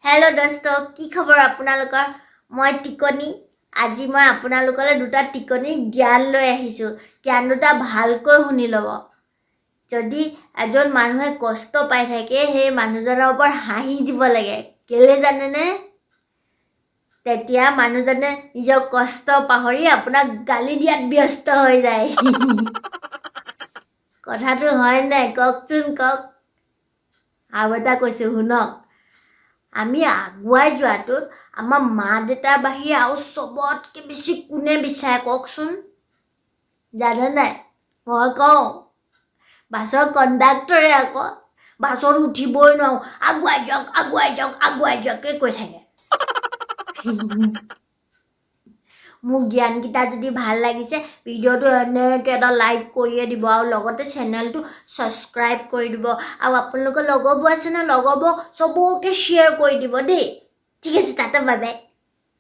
hello दोस्तों की खबर আপোনালোকৰ মই টিকনি আজি মই আপোনালোকলৈ দুটা টিকনি জ্ঞান লৈ আহিছো জ্ঞান দুটা ভালকৈ শুনি ল'ব যদি এজন মানুহে কষ্ট পাই থাকে সেই মানুহজনৰ ওপৰত হাঁহি দিব লাগে কেলে জানেনে তেতিয়া মানুহজনে নিজৰ কষ্ট পাহৰি আপোনাক গালি দিয়াত ব্যস্ত হৈ যায় কথাটো হয় নাই কওকচোন কওক আৰু এটা কৈছো শুনক আমি আগুৱাই যোৱাটোত আমাৰ মা দেউতাৰ বাহিৰে আৰু চবতকৈ বেছি কোনে বিচাৰে কওকচোন জানে নাই মই কওঁ বাছৰ কণ্ডাক্টৰে আকৌ বাছত উঠিবই নোৱাৰো আগুৱাই যাওক কৈ থাকে মোৰ জ্ঞানকেইটা যদি ভাল লাগিছে ভিডিঅ'টো এনেকৈ এটা লাইক কৰিয়ে দিব আৰু লগতে চেনেলটো ছাবস্ক্ৰাইব কৰি দিব আৰু আপোনালোকৰ লগৰবোৰ আছে ন লগৰবোৰক চবকে শ্বেয়াৰ কৰি দিব দেই ঠিক আছে টাটা বাই বাই